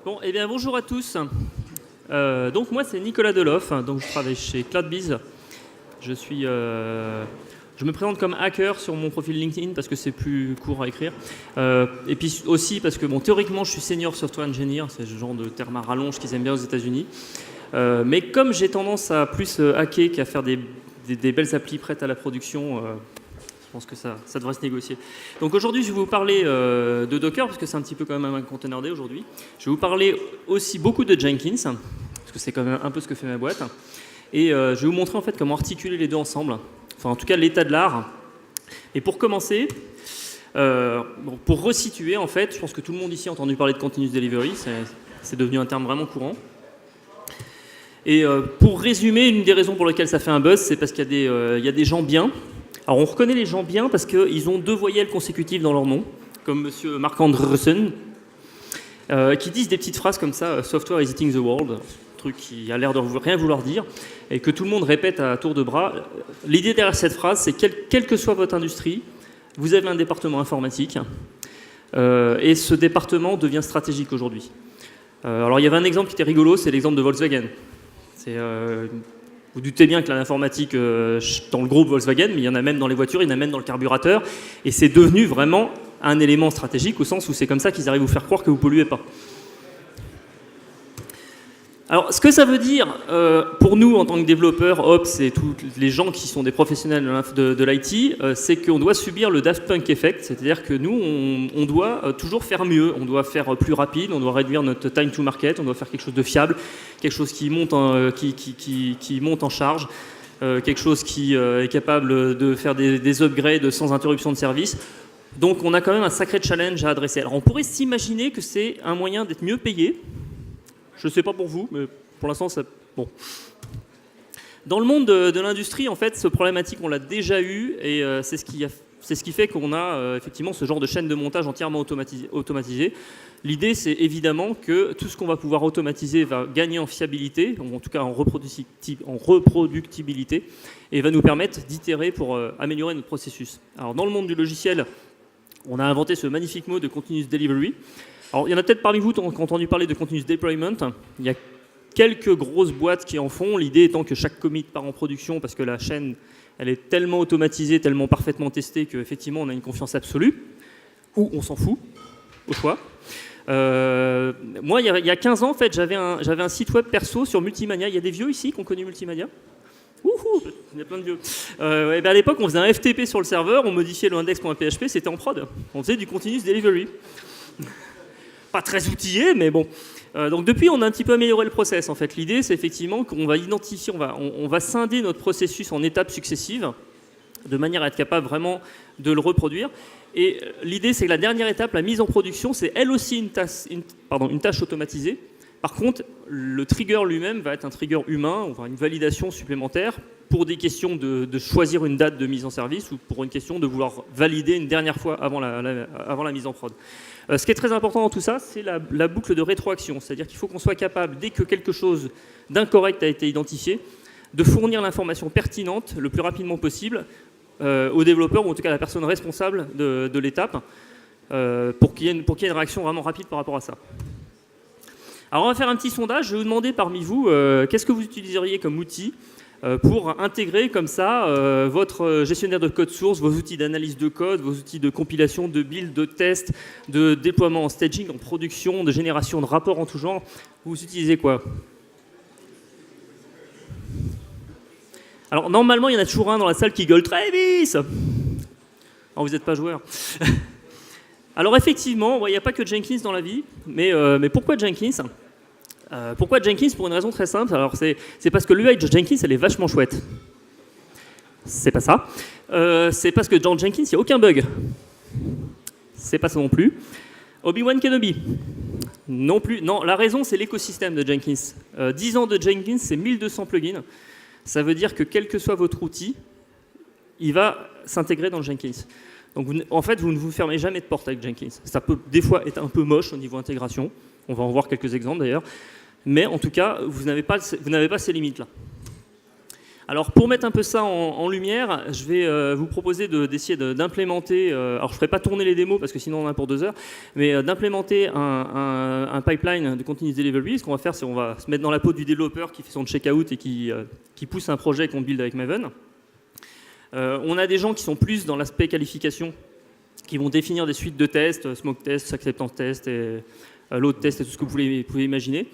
Bon, eh bien, bonjour à tous. Donc moi, c'est Nicolas Deloff. Donc je travaille chez CloudBees. Je me présente comme hacker sur mon profil LinkedIn parce que c'est plus court à écrire. Et puis aussi parce que, bon, théoriquement, je suis senior software engineer. C'est le genre de terme à rallonge qu'ils aiment bien aux États-Unis. Mais comme j'ai tendance à plus hacker qu'à faire des belles applis prêtes à la production, je pense que ça devrait se négocier. Donc aujourd'hui, je vais vous parler de Docker, parce que c'est un petit peu quand même un container D aujourd'hui. Je vais vous parler aussi beaucoup de Jenkins, parce que c'est quand même un peu ce que fait ma boîte. Et je vais vous montrer en fait comment articuler les deux ensemble. Enfin, en tout cas, l'état de l'art. Et pour commencer, pour resituer, en fait, je pense que tout le monde ici a entendu parler de Continuous Delivery. C'est devenu un terme vraiment courant. Et pour résumer, une des raisons pour lesquelles ça fait un buzz, c'est parce qu'il y a des gens bien. Alors on reconnaît les gens bien parce qu'ils ont 2 voyelles consécutives dans leur nom, comme monsieur Mark Andreessen, qui disent des petites phrases comme ça, « Software is eating the world », un truc qui a l'air de rien vouloir dire, et que tout le monde répète à tour de bras. L'idée derrière cette phrase, c'est quelle que soit votre industrie, vous avez un département informatique, et ce département devient stratégique aujourd'hui. Alors il y avait un exemple qui était rigolo, c'est l'exemple de Volkswagen. Vous doutez bien que l'informatique dans le groupe Volkswagen, mais il y en a même dans les voitures, il y en a même dans le carburateur, et c'est devenu vraiment un élément stratégique au sens où c'est comme ça qu'ils arrivent à vous faire croire que vous ne polluez pas. Alors, ce que ça veut dire pour nous en tant que développeurs, Ops et tous les gens qui sont des professionnels de l'IT, c'est qu'on doit subir le Daft Punk effect, c'est-à-dire que nous, on doit toujours faire mieux, on doit faire plus rapide, on doit réduire notre time to market, on doit faire quelque chose de fiable, quelque chose qui monte en charge, quelque chose qui est capable de faire des upgrades sans interruption de service. Donc, on a quand même un sacré challenge à adresser. Alors, on pourrait s'imaginer que c'est un moyen d'être mieux payé. Je ne sais pas pour vous, mais pour l'instant, ça... Bon. Dans le monde de l'industrie, en fait, ce problématique, on l'a déjà eu, et c'est ce qui fait qu'on a effectivement ce genre de chaîne de montage entièrement automatisée. L'idée, c'est évidemment que tout ce qu'on va pouvoir automatiser va gagner en fiabilité, ou en tout cas en reproductibilité, et va nous permettre d'itérer pour améliorer notre processus. Alors, dans le monde du logiciel, on a inventé ce magnifique mot de Continuous Delivery. Alors, il y en a peut-être parmi vous qui ont entendu parler de Continuous Deployment. Il y a quelques grosses boîtes qui en font, l'idée étant que chaque commit part en production parce que la chaîne, elle est tellement automatisée, tellement parfaitement testée qu'effectivement, on a une confiance absolue, ou on s'en fout, au choix. Moi, il y a 15 ans, en fait, j'avais un site web perso sur Multimania. Il y a des vieux ici qui ont connu Multimania ? Wouhou, il y a plein de vieux. À l'époque, on faisait un FTP sur le serveur, on modifiait le index.php, c'était en prod. On faisait du Continuous Delivery. Pas très outillé, mais bon. Donc depuis, on a un petit peu amélioré le process. En fait, l'idée, c'est effectivement qu'on va identifier, on va scinder notre processus en étapes successives, de manière à être capable vraiment de le reproduire. Et l'idée, c'est que la dernière étape, la mise en production, c'est elle aussi une tâche automatisée. Par contre, le trigger lui-même va être un trigger humain, enfin une validation supplémentaire pour des questions de choisir une date de mise en service ou pour une question de vouloir valider une dernière fois avant la mise en prod. Ce qui est très important dans tout ça, c'est la boucle de rétroaction. C'est-à-dire qu'il faut qu'on soit capable, dès que quelque chose d'incorrect a été identifié, de fournir l'information pertinente le plus rapidement possible au développeur ou en tout cas à la personne responsable de l'étape pour qu'il y ait une réaction vraiment rapide par rapport à ça. Alors on va faire un petit sondage. Je vais vous demander parmi vous qu'est-ce que vous utiliseriez comme outil pour intégrer comme ça votre gestionnaire de code source, vos outils d'analyse de code, vos outils de compilation, de build, de test, de déploiement en staging, en production, de génération de rapports en tout genre. Vous utilisez quoi ? Alors normalement, il y en a toujours un dans la salle qui gueule Travis. Alors vous n'êtes pas joueur. Alors effectivement, il n'y a pas que Jenkins dans la vie, mais pourquoi Jenkins ? Pourquoi Jenkins ? Pour une raison très simple. Alors c'est parce que l'UI de Jenkins, elle est vachement chouette. C'est pas ça. C'est parce que dans Jenkins, il n'y a aucun bug. C'est pas ça non plus. Obi-Wan Kenobi ? Non plus. Non, la raison, c'est l'écosystème de Jenkins. 10 ans de Jenkins, c'est 1200 plugins. Ça veut dire que quel que soit votre outil, il va s'intégrer dans le Jenkins. Donc en fait, vous ne vous fermez jamais de porte avec Jenkins. Ça peut des fois être un peu moche au niveau intégration. On va en voir quelques exemples d'ailleurs. Mais en tout cas, vous n'avez pas ces limites-là. Alors pour mettre un peu ça en lumière, je vais vous proposer d'essayer d'implémenter, alors je ne ferai pas tourner les démos parce que sinon on en a pour 2 heures, mais d'implémenter un pipeline de continuous delivery. Ce qu'on va faire, c'est qu'on va se mettre dans la peau du développeur qui fait son checkout et qui pousse un projet qu'on build avec Maven. On a des gens qui sont plus dans l'aspect qualification, qui vont définir des suites de tests, smoke test, acceptance test, et load test et tout ce que vous pouvez imaginer.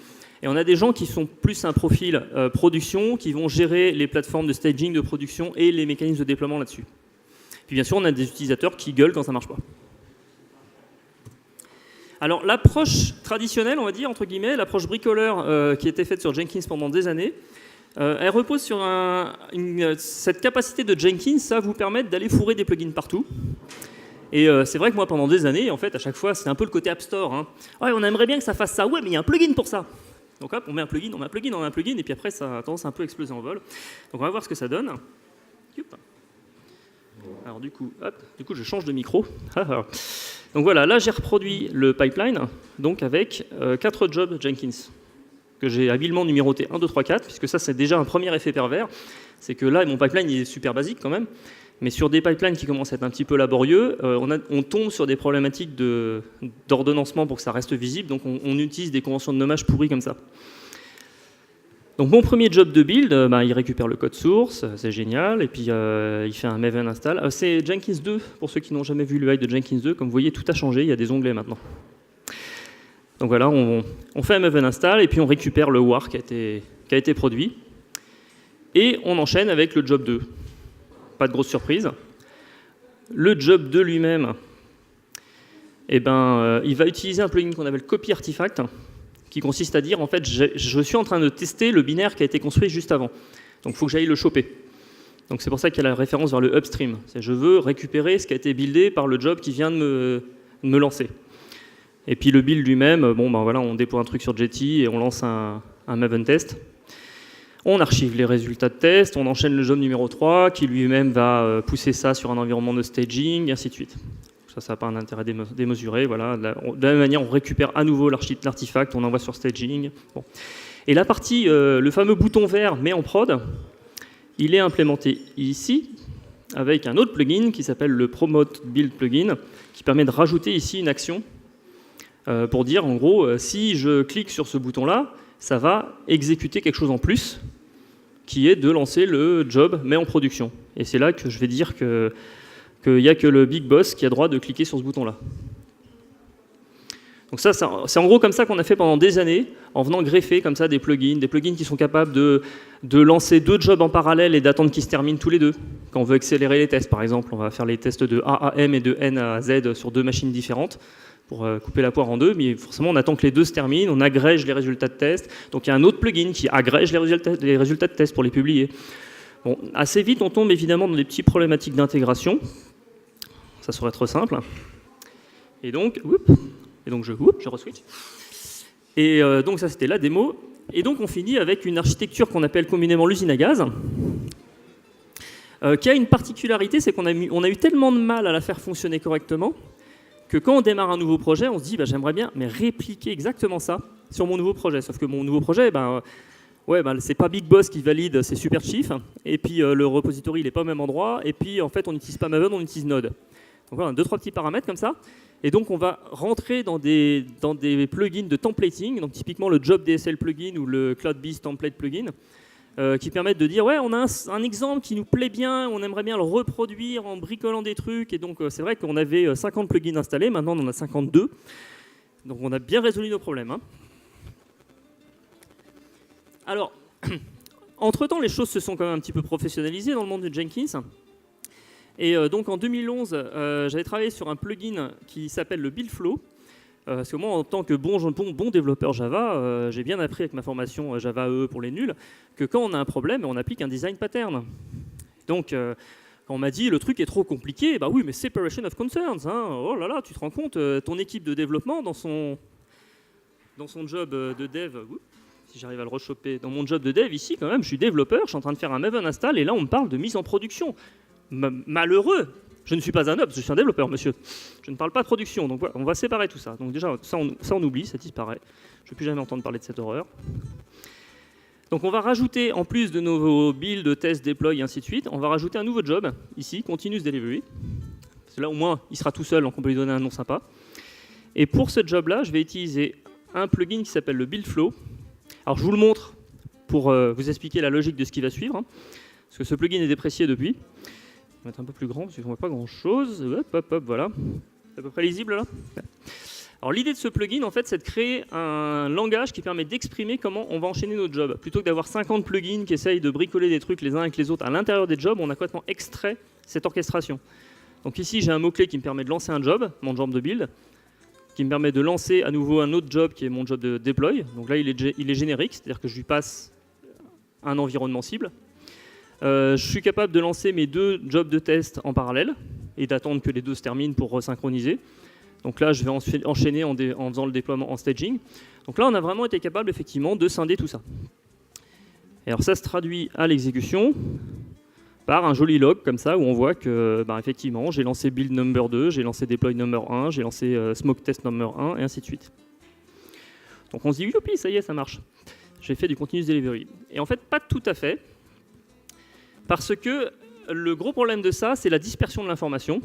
Et on a des gens qui sont plus un profil production, qui vont gérer les plateformes de staging de production et les mécanismes de déploiement là-dessus. Puis bien sûr, on a des utilisateurs qui gueulent quand ça ne marche pas. Alors l'approche traditionnelle, on va dire, entre guillemets, l'approche bricoleur qui était faite sur Jenkins pendant des années, elle repose sur cette capacité de Jenkins à vous permettre d'aller fourrer des plugins partout. Et c'est vrai que moi, pendant des années, en fait, à chaque fois, c'est un peu le côté App Store. Hein. Ouais, on aimerait bien que ça fasse ça. Ouais, mais il y a un plugin pour ça. Donc hop, on met un plugin, on met un plugin, on met un plugin, et puis après, ça a tendance à un peu exploser en vol. Donc on va voir ce que ça donne. Alors du coup, je change de micro. Donc voilà, là, j'ai reproduit le pipeline, donc avec 4 jobs Jenkins, que j'ai habilement numéroté 1, 2, 3, 4, puisque ça, c'est déjà un premier effet pervers. C'est que là, mon pipeline, il est super basique quand même. Mais sur des pipelines qui commencent à être un petit peu laborieux, on tombe sur des problématiques d'ordonnancement pour que ça reste visible. Donc on utilise des conventions de nommage pourries comme ça. Donc mon premier job de build, il récupère le code source, c'est génial. Et puis il fait un Maven install. C'est Jenkins 2, pour ceux qui n'ont jamais vu l'UI de Jenkins 2. Comme vous voyez, tout a changé, il y a des onglets maintenant. Donc voilà, on fait un Maven install et puis on récupère le war qui a été produit. Et on enchaîne avec le job 2. Pas de grosse surprise. Le job 2 lui-même, il va utiliser un plugin qu'on appelle Copy Artifact, qui consiste à dire, en fait, je suis en train de tester le binaire qui a été construit juste avant. Donc il faut que j'aille le choper. Donc c'est pour ça qu'il y a la référence vers le upstream. Je veux récupérer ce qui a été buildé par le job qui vient de me lancer. Et puis le build lui-même, on déploie un truc sur Jetty et on lance un Maven test. On archive les résultats de test, on enchaîne le job numéro 3 qui lui-même va pousser ça sur un environnement de staging, et ainsi de suite. Ça n'a pas un intérêt démesuré. Voilà. De la même manière, on récupère à nouveau l'artefact, on envoie sur staging. Bon. Et la partie, le fameux bouton vert mais en prod, il est implémenté ici avec un autre plugin qui s'appelle le Promote Build plugin, qui permet de rajouter ici une action pour dire, en gros, si je clique sur ce bouton-là, ça va exécuter quelque chose en plus, qui est de lancer le job, mais en production. Et c'est là que je vais dire qu'il n'y a que le big boss qui a droit de cliquer sur ce bouton-là. Donc ça, c'est en gros comme ça qu'on a fait pendant des années, en venant greffer comme ça des plugins qui sont capables de lancer 2 jobs en parallèle et d'attendre qu'ils se terminent tous les 2. Quand on veut accélérer les tests, par exemple, on va faire les tests de A à M et de N à Z sur 2 machines différentes, pour couper la poire en 2, mais forcément on attend que les 2 se terminent, on agrège les résultats de test, donc il y a un autre plugin qui agrège les résultats de test pour les publier. Bon, assez vite on tombe évidemment dans des petites problématiques d'intégration, ça serait trop simple, et donc je re-switch, et donc ça c'était la démo, et donc on finit avec une architecture qu'on appelle communément l'usine à gaz, qui a une particularité, c'est qu'on a eu tellement de mal à la faire fonctionner correctement, que quand on démarre un nouveau projet, on se dit j'aimerais bien répliquer exactement ça sur mon nouveau projet. Sauf que mon nouveau projet, c'est pas Big Boss qui valide, c'est Superchief. Et puis le repository, il n'est pas au même endroit. Et puis en fait, on n'utilise pas Maven, on utilise Node. Donc voilà, 2-3 petits paramètres comme ça. Et donc on va rentrer dans des plugins de templating, donc typiquement le Job DSL plugin ou le CloudBees template plugin, qui permettent de dire on a un exemple qui nous plaît bien, on aimerait bien le reproduire en bricolant des trucs, et donc c'est vrai qu'on avait 50 plugins installés, maintenant on en a 52, donc on a bien résolu nos problèmes. Hein. Alors, entre-temps, les choses se sont quand même un petit peu professionnalisées dans le monde de Jenkins, et donc en 2011, j'avais travaillé sur un plugin qui s'appelle le Build Flow. Parce que moi, en tant que bon développeur Java, j'ai bien appris avec ma formation Java EE pour les nuls, que quand on a un problème, on applique un design pattern. Donc, quand on m'a dit, le truc est trop compliqué, oui, mais separation of concerns, hein, oh là là, tu te rends compte, ton équipe de développement, dans son job de dev, si j'arrive à le rechoper, dans mon job de dev ici, quand même, je suis développeur, je suis en train de faire un Maven install, et là, on me parle de mise en production. Malheureux. Je ne suis pas un ops, je suis un développeur, monsieur. Je ne parle pas de production, donc voilà, on va séparer tout ça. Donc déjà, ça on oublie, ça disparaît. Je ne veux plus jamais entendre parler de cette horreur. Donc on va rajouter, en plus de nos builds, tests, deploy et ainsi de suite, on va rajouter un nouveau job, ici, Continuous Delivery. Parce que là, au moins, il sera tout seul, donc on peut lui donner un nom sympa. Et pour ce job-là, je vais utiliser un plugin qui s'appelle le Build Flow. Alors je vous le montre pour vous expliquer la logique de ce qui va suivre, hein, parce que ce plugin est déprécié depuis. On va mettre un peu plus grand, parce qu'on ne voit pas grand-chose. Hop, hop, hop, voilà. C'est à peu près lisible, là. Alors l'idée de ce plugin, en fait, c'est de créer un langage qui permet d'exprimer comment on va enchaîner nos jobs. Plutôt que d'avoir 50 plugins qui essayent de bricoler des trucs les uns avec les autres à l'intérieur des jobs, on a complètement extrait cette orchestration. Donc ici, j'ai un mot-clé qui me permet de lancer un job, mon job de build, qui me permet de lancer à nouveau un autre job qui est mon job de deploy. Donc là, il est générique, c'est-à-dire que je lui passe un environnement cible. Je suis capable de lancer mes 2 jobs de test en parallèle et d'attendre que les 2 se terminent pour resynchroniser. Donc là, je vais enchaîner en faisant le déploiement en staging. Donc là, on a vraiment été capable, effectivement, de scinder tout ça. Et alors ça se traduit à l'exécution par un joli log comme ça, où on voit que, effectivement, j'ai lancé build number 2, j'ai lancé deploy number 1, j'ai lancé smoke test number 1, et ainsi de suite. Donc on se dit, youpi, ça y est, ça marche. J'ai fait du continuous delivery. Et en fait, pas tout à fait, parce que le gros problème de ça, c'est la dispersion de l'information.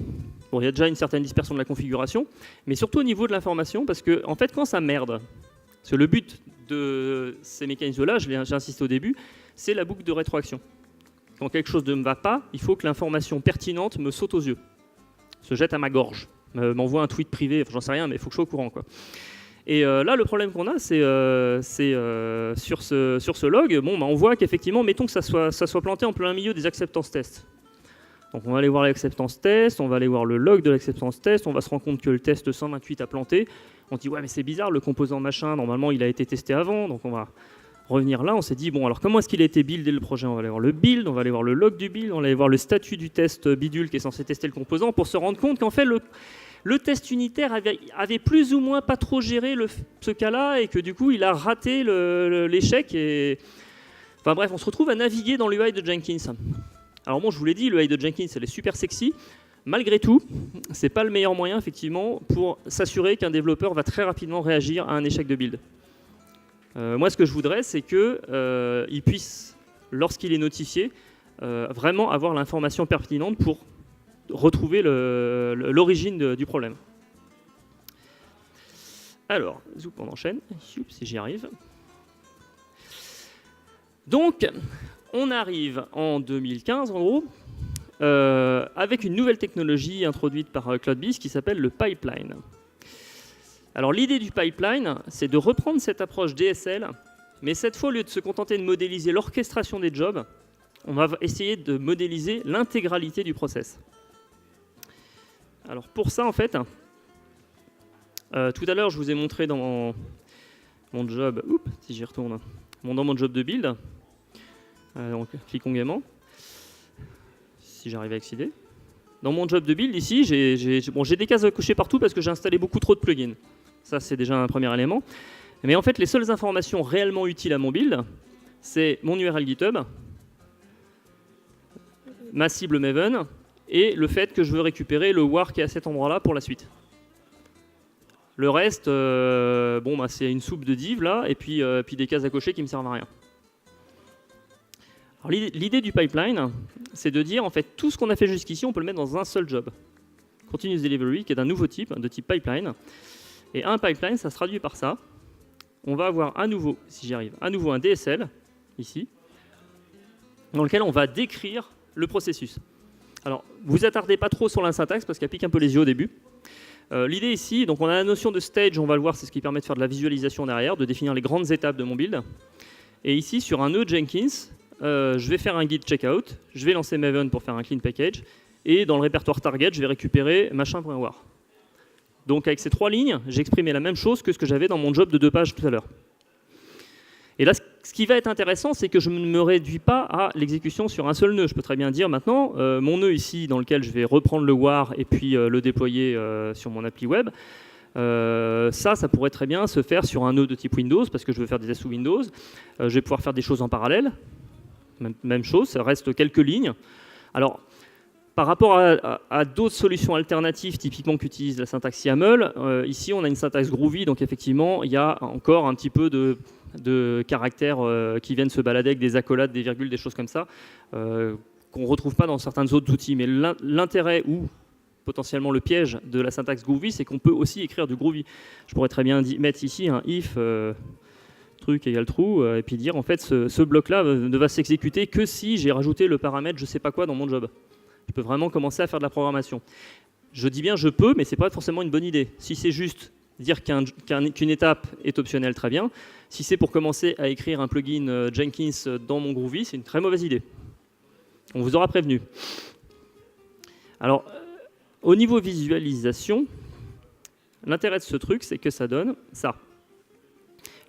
Bon, il y a déjà une certaine dispersion de la configuration, mais surtout au niveau de l'information, parce que, en fait, quand ça merde, parce que le but de ces mécanismes-là, j'ai insisté au début, c'est la boucle de rétroaction. Quand quelque chose ne va pas, il faut que l'information pertinente me saute aux yeux, se jette à ma gorge, m'envoie un tweet privé, j'en sais rien, mais il faut que je sois au courant, quoi. Et là, le problème qu'on a, c'est sur ce log, on voit qu'effectivement, mettons que ça soit planté en plein milieu des acceptance tests. Donc on va aller voir l'acceptance test, on va aller voir le log de l'acceptance test, on va se rendre compte que le test 128 a planté. On dit, ouais, mais c'est bizarre, le composant machin, normalement, il a été testé avant, donc on va revenir là. On s'est dit, bon, alors comment est-ce qu'il a été buildé le projet? On va aller voir le build, on va aller voir le log du build, on va aller voir le statut du test bidule qui est censé tester le composant pour se rendre compte qu'en fait, le test unitaire avait plus ou moins pas trop géré ce cas-là et que du coup, il a raté l'échec. Enfin bref, on se retrouve à naviguer dans l'UI de Jenkins. Alors bon, je vous l'ai dit, l'UI de Jenkins, elle est super sexy. Malgré tout, c'est pas le meilleur moyen, effectivement, pour s'assurer qu'un développeur va très rapidement réagir à un échec de build. Moi, ce que je voudrais, c'est qu'il puisse, lorsqu'il est notifié, vraiment avoir l'information pertinente pour retrouver l'origine du problème. Alors, on enchaîne, si j'y arrive. Donc, on arrive en 2015, en gros, avec une nouvelle technologie introduite par CloudBees qui s'appelle le pipeline. Alors, l'idée du pipeline, c'est de reprendre cette approche DSL, mais cette fois, au lieu de se contenter de modéliser l'orchestration des jobs, on va essayer de modéliser l'intégralité du process. Alors pour ça, en fait, tout à l'heure, je vous ai montré dans mon job, si j'y retourne, dans mon job de build, donc cliquons gaiement, si j'arrive à accéder. Dans mon job de build, ici, j'ai des cases à cocher partout parce que j'ai installé beaucoup trop de plugins. Ça, c'est déjà un premier élément. Mais en fait, les seules informations réellement utiles à mon build, c'est mon URL GitHub, ma cible Maven, et le fait que je veux récupérer le war qui est à cet endroit-là pour la suite. Le reste, c'est une soupe de div là, et puis des cases à cocher qui ne me servent à rien. L'idée du pipeline, c'est de dire en fait tout ce qu'on a fait jusqu'ici, on peut le mettre dans un seul job. Continuous Delivery, qui est d'un nouveau type, de type pipeline. Et un pipeline, ça se traduit par ça. On va avoir à nouveau, si j'y arrive, à nouveau un DSL, ici, dans lequel on va décrire le processus. Alors, vous attardez pas trop sur la syntaxe parce qu'elle pique un peu les yeux au début. L'idée ici, donc on a la notion de stage, on va le voir, c'est ce qui permet de faire de la visualisation derrière, de définir les grandes étapes de mon build. Et ici, sur un nœud Jenkins, je vais faire un git checkout, je vais lancer Maven pour faire un clean package, et dans le répertoire target, je vais récupérer machin.war. Donc avec ces 3 lignes, j'ai exprimé la même chose que ce que j'avais dans mon job de 2 pages tout à l'heure. Et là, ce qui va être intéressant, c'est que je ne me réduis pas à l'exécution sur un seul nœud. Je peux très bien dire maintenant, mon nœud ici, dans lequel je vais reprendre le war et puis le déployer sur mon appli web, ça pourrait très bien se faire sur un nœud de type Windows, parce que je veux faire des tests sous Windows. Je vais pouvoir faire des choses en parallèle. Même chose, ça reste quelques lignes. Alors, par rapport à d'autres solutions alternatives, typiquement qui utilisent la syntaxe YAML, ici on a une syntaxe Groovy, donc effectivement il y a encore un petit peu de de caractères qui viennent se balader avec des accolades, des virgules, des choses comme ça, qu'on ne retrouve pas dans certains autres outils. Mais l'intérêt ou potentiellement le piège de la syntaxe Groovy, c'est qu'on peut aussi écrire du Groovy. Je pourrais très bien mettre ici un if truc égale true, et puis dire en fait ce bloc-là ne va s'exécuter que si j'ai rajouté le paramètre je sais pas quoi dans mon job. Je peux vraiment commencer à faire de la programmation. Je dis bien je peux, mais c'est pas forcément une bonne idée. Si c'est juste dire qu'une étape est optionnelle, très bien. Si c'est pour commencer à écrire un plugin Jenkins dans mon Groovy, c'est une très mauvaise idée. On vous aura prévenu. Alors, au niveau visualisation, l'intérêt de ce truc, c'est que ça donne ça.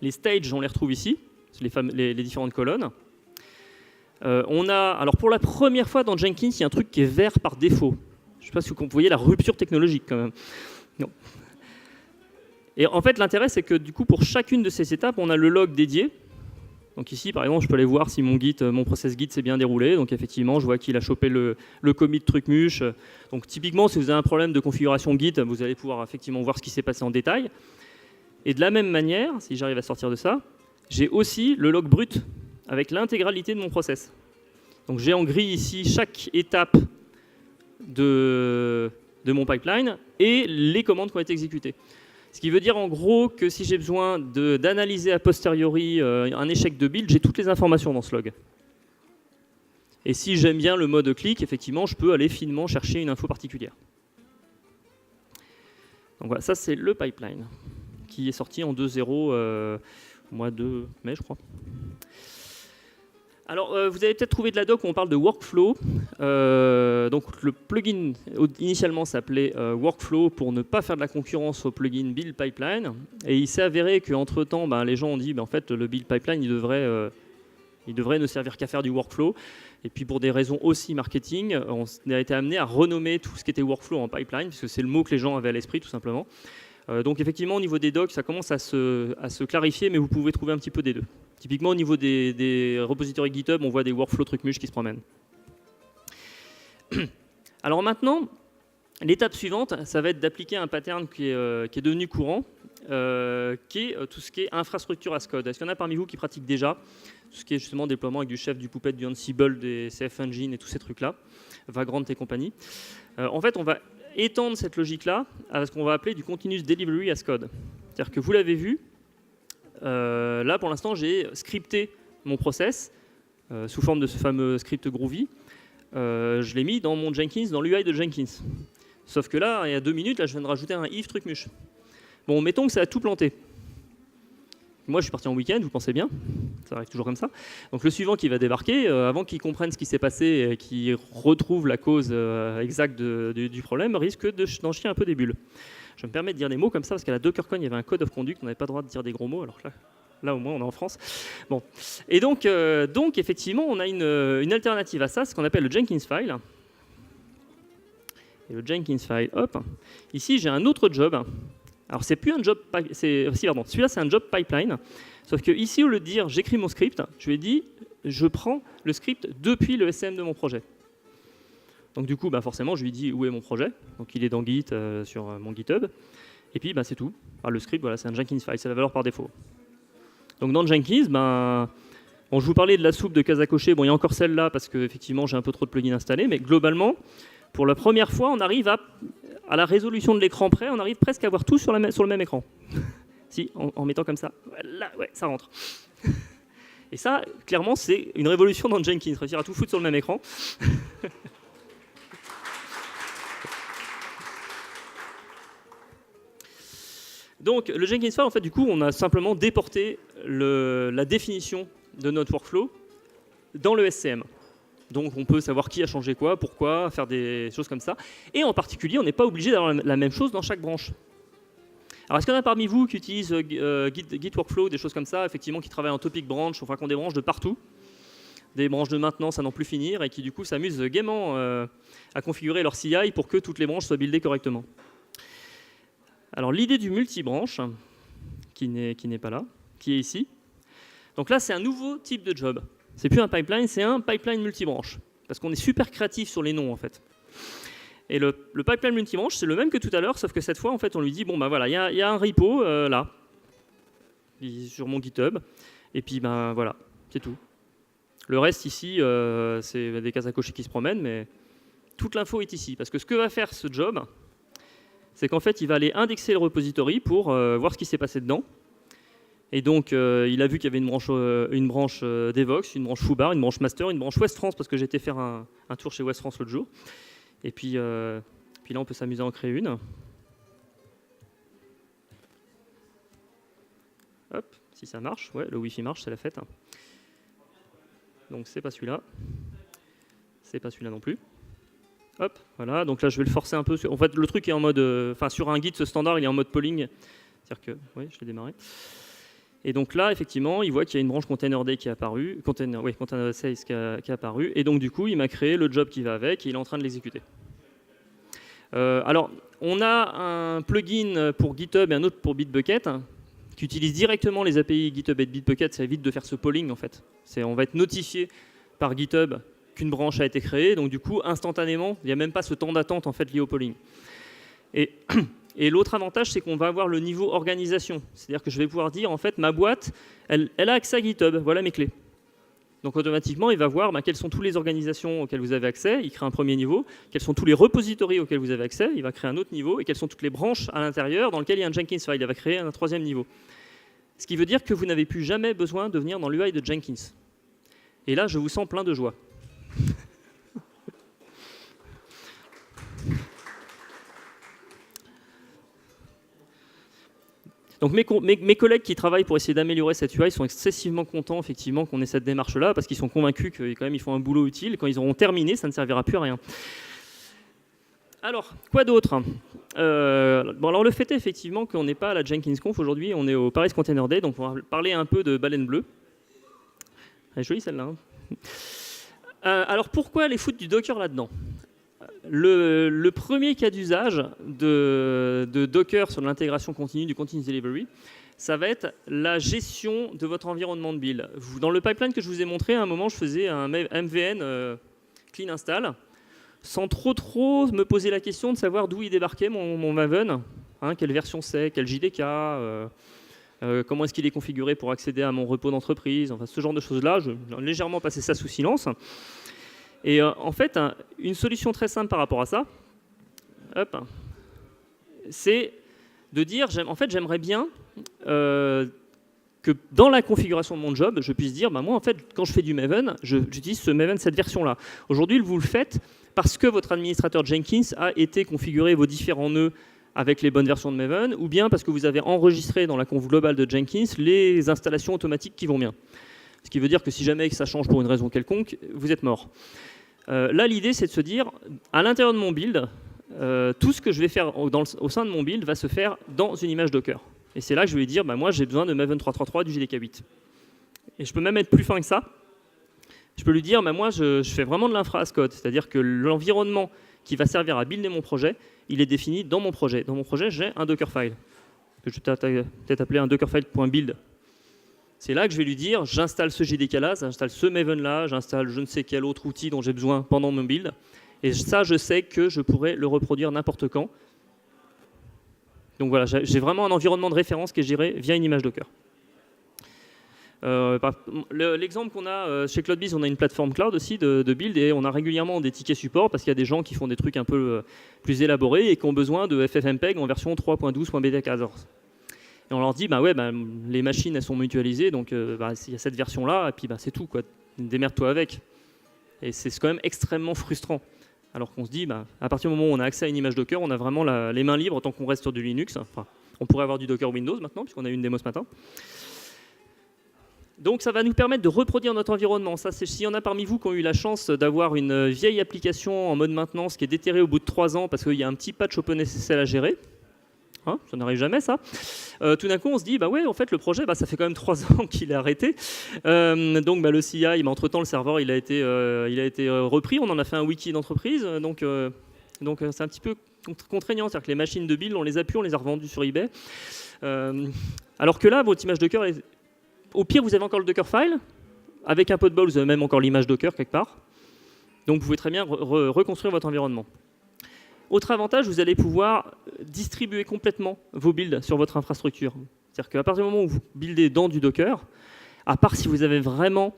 Les stages, on les retrouve ici, les différentes colonnes. On a, alors pour la première fois dans Jenkins, il y a un truc qui est vert par défaut. Je ne sais pas si vous voyez la rupture technologique quand même. Non. Et en fait, l'intérêt, c'est que du coup, pour chacune de ces étapes, on a le log dédié. Donc ici, par exemple, je peux aller voir si mon process Git s'est bien déroulé. Donc effectivement, je vois qu'il a chopé le commit trucmuche. Donc typiquement, si vous avez un problème de configuration Git, vous allez pouvoir effectivement voir ce qui s'est passé en détail. Et de la même manière, si j'arrive à sortir de ça, j'ai aussi le log brut avec l'intégralité de mon process. Donc j'ai en gris ici chaque étape de mon pipeline et les commandes qui ont été exécutées. Ce qui veut dire en gros que si j'ai besoin d'analyser a posteriori un échec de build, j'ai toutes les informations dans ce log. Et si j'aime bien le mode click, effectivement, je peux aller finement chercher une info particulière. Donc voilà, ça c'est le pipeline qui est sorti en 2.0 au mois de mai, je crois. Alors, vous avez peut-être trouvé de la doc où on parle de workflow. Donc, le plugin initialement s'appelait workflow pour ne pas faire de la concurrence au plugin build pipeline. Et il s'est avéré qu'entre-temps, les gens ont dit en fait, le build pipeline, il devrait ne servir qu'à faire du workflow. Et puis, pour des raisons aussi marketing, on a été amené à renommer tout ce qui était workflow en pipeline, puisque c'est le mot que les gens avaient à l'esprit, tout simplement. Donc, effectivement, au niveau des docs, ça commence à se clarifier, mais vous pouvez trouver un petit peu des deux. Typiquement, au niveau des repositories GitHub, on voit des workflows trucmuche qui se promènent. Alors maintenant, l'étape suivante, ça va être d'appliquer un pattern qui est devenu courant, qui est tout ce qui est infrastructure as code. Est-ce qu'il y en a parmi vous qui pratiquent déjà tout ce qui est justement déploiement avec du Chef, du Puppet, du Ansible, des CF Engine et tous ces trucs-là, Vagrant et compagnie. En fait, on va étendre cette logique-là à ce qu'on va appeler du Continuous Delivery as Code. C'est-à-dire que vous l'avez vu, là, pour l'instant, j'ai scripté mon process sous forme de ce fameux script Groovy. Je l'ai mis dans mon Jenkins, dans l'UI de Jenkins. Sauf que là, il y a 2 minutes, là, je viens de rajouter un if trucmuche. Bon, mettons que ça a tout planté. Moi, je suis parti en week-end, vous pensez bien. Ça arrive toujours comme ça. Donc, le suivant qui va débarquer, avant qu'il comprenne ce qui s'est passé et qu'il retrouve la cause exacte du problème, risque d'en chier un peu des bulles. Je me permets de dire des mots comme ça parce qu'à la DockerCon, il y avait un code of conduct, on n'avait pas le droit de dire des gros mots, alors là au moins, on est en France. Bon. Et donc effectivement, on a une alternative à ça, ce qu'on appelle le Jenkins file. Et le Jenkins file, hop. Ici, j'ai un autre job. Alors, c'est plus un job, celui-là, c'est un job pipeline. Sauf que ici, au lieu de dire j'écris mon script, je lui ai dit je prends le script depuis le SCM de mon projet. Donc du coup, forcément, je lui dis où est mon projet. Donc il est dans Git sur mon GitHub. Et puis c'est tout. Le script, voilà, c'est un Jenkins file, c'est la valeur par défaut. Donc dans Jenkins, bon, je vous parlais de la soupe de cases à cocher. Bon, il y a encore celle-là parce que effectivement, j'ai un peu trop de plugins installés. Mais globalement, pour la première fois, on arrive à la résolution de l'écran près, on arrive presque à avoir tout sur le même écran. Si, en mettant comme ça. Là, ouais, ça rentre. Et ça, clairement, c'est une révolution dans Jenkins, réussir à tout foutre sur le même écran. Donc, le Jenkins file, en fait, du coup, on a simplement déporté la définition de notre workflow dans le SCM. Donc, on peut savoir qui a changé quoi, pourquoi, faire des choses comme ça. Et en particulier, on n'est pas obligé d'avoir la même chose dans chaque branche. Alors, est-ce qu'il y en a parmi vous qui utilisent Git Workflow, des choses comme ça, effectivement, qui travaillent en topic branch, enfin, qui ont des branches de partout, des branches de maintenance à n'en plus finir, et qui, du coup, s'amusent gaiement à configurer leur CI pour que toutes les branches soient buildées correctement. Alors, l'idée du multibranche, qui n'est pas là, qui est ici. Donc là, c'est un nouveau type de job. C'est plus un pipeline, c'est un pipeline multibranche. Parce qu'on est super créatif sur les noms, en fait. Et le pipeline multibranche, c'est le même que tout à l'heure, sauf que cette fois, en fait, on lui dit, bon, voilà, il y a un repo, là, sur mon GitHub. Et puis ben voilà, c'est tout. Le reste ici, c'est des cases à cocher qui se promènent, mais toute l'info est ici. Parce que ce que va faire ce job, c'est qu'en fait, il va aller indexer le repository pour voir ce qui s'est passé dedans. Et donc, il a vu qu'il y avait une branche Devox, une branche Foobar, une branche Master, une branche West France, parce que j'étais faire un tour chez West France l'autre jour. Et puis là, on peut s'amuser à en créer une. Hop, si ça marche. Ouais, le Wi-Fi marche, c'est la fête. Donc, c'est pas celui-là. C'est pas celui-là non plus. Hop, voilà. Donc là, je vais le forcer un peu. En fait, le truc est en mode... Enfin, sur un guide, ce standard, il est en mode polling. C'est-à-dire que... Oui, je l'ai démarré. Et donc là, effectivement, il voit qu'il y a une branche container qui est apparue, container size qui est apparue, et donc du coup, il m'a créé le job qui va avec, et il est en train de l'exécuter. Alors, on a un plugin pour GitHub et un autre pour Bitbucket, qui utilise directement les API GitHub et Bitbucket, ça évite de faire ce polling en fait. On va être notifié par GitHub qu'une branche a été créée, donc du coup, instantanément, il n'y a même pas ce temps d'attente en fait lié au polling. Et l'autre avantage, c'est qu'on va avoir le niveau organisation. C'est-à-dire que je vais pouvoir dire, en fait, ma boîte, elle a accès à GitHub, voilà mes clés. Donc automatiquement, il va voir quelles sont toutes les organisations auxquelles vous avez accès, il crée un premier niveau, quels sont tous les repositories auxquels vous avez accès, il va créer un autre niveau, et quelles sont toutes les branches à l'intérieur dans lesquelles il y a un Jenkins file, il va créer un troisième niveau. Ce qui veut dire que vous n'avez plus jamais besoin de venir dans l'UI de Jenkins. Et là, je vous sens plein de joie. Donc mes collègues qui travaillent pour essayer d'améliorer cette UI sont excessivement contents effectivement qu'on ait cette démarche-là, parce qu'ils sont convaincus qu'ils ils font un boulot utile. Quand ils auront terminé, ça ne servira plus à rien. Alors, quoi d'autre alors le fait est effectivement qu'on n'est pas à la Jenkins Conf aujourd'hui, on est au Paris Container Day, donc on va parler un peu de baleine bleue. Elle est jolie celle-là. Alors pourquoi aller foutre du Docker là-dedans ? Le premier cas d'usage de Docker sur l'intégration continue du Continuous Delivery, ça va être la gestion de votre environnement de build. Dans le pipeline que je vous ai montré, à un moment, je faisais un MVN clean install, sans trop me poser la question de savoir d'où il débarquait mon Maven, quelle version c'est, quel JDK, comment est-ce qu'il est configuré pour accéder à mon repos d'entreprise, enfin ce genre de choses-là. J'ai légèrement passé ça sous silence. Et en fait, une solution très simple par rapport à ça, c'est de dire, en fait, j'aimerais bien que dans la configuration de mon job, je puisse dire, moi, en fait, quand je fais du Maven, j'utilise ce Maven, cette version-là. Aujourd'hui, vous le faites parce que votre administrateur Jenkins a été configuré vos différents nœuds avec les bonnes versions de Maven, ou bien parce que vous avez enregistré dans la conf globale de Jenkins les installations automatiques qui vont bien. Ce qui veut dire que si jamais ça change pour une raison quelconque, vous êtes mort. Là, l'idée, c'est de se dire, à l'intérieur de mon build, tout ce que je vais faire au sein de mon build va se faire dans une image Docker. Et c'est là que je vais dire, moi, j'ai besoin de Maven 3.3.3 du JDK 8. Et je peux même être plus fin que ça. Je peux lui dire, moi, je fais vraiment de l'infra as code. C'est-à-dire que l'environnement qui va servir à builder mon projet, il est défini dans mon projet. Dans mon projet, j'ai un Dockerfile, que je vais peut-être appeler un Dockerfile.build. C'est là que je vais lui dire, j'installe ce JDK-là, j'installe ce Maven-là, j'installe je ne sais quel autre outil dont j'ai besoin pendant mon build. Et ça, je sais que je pourrais le reproduire n'importe quand. Donc voilà, j'ai vraiment un environnement de référence qui est géré via une image Docker. L'exemple qu'on a chez CloudBees, on a une plateforme cloud aussi de build et on a régulièrement des tickets support parce qu'il y a des gens qui font des trucs un peu plus élaborés et qui ont besoin de FFmpeg en version 3.12.beta14. Et on leur dit, les machines, elles sont mutualisées, donc il y a cette version-là, et puis c'est tout, quoi. Démerde-toi avec. Et c'est quand même extrêmement frustrant. Alors qu'on se dit, à partir du moment où on a accès à une image Docker, on a vraiment les mains libres tant qu'on reste sur du Linux. Enfin, on pourrait avoir du Docker Windows maintenant, puisqu'on a eu une démo ce matin. Donc ça va nous permettre de reproduire notre environnement. Ça, s'il y en a parmi vous qui ont eu la chance d'avoir une vieille application en mode maintenance qui est déterrée au bout de 3 ans parce qu'il y a un petit patch OpenSSL à gérer, ça n'arrive jamais ça. Tout d'un coup, on se dit, en fait, le projet, ça fait quand même 3 ans qu'il est arrêté. Donc, le CI, entre-temps, le serveur, il a été repris. On en a fait un wiki d'entreprise. Donc c'est un petit peu contraignant. C'est-à-dire que les machines de build, on les a pu, on les a revendues sur eBay. Alors que là, votre image Docker, au pire, vous avez encore le Dockerfile. Avec un peu de bol, vous avez même encore l'image Docker quelque part. Donc, vous pouvez très bien reconstruire votre environnement. Autre avantage, vous allez pouvoir distribuer complètement vos builds sur votre infrastructure. C'est-à-dire qu'à partir du moment où vous buildez dans du Docker, à part si vous avez vraiment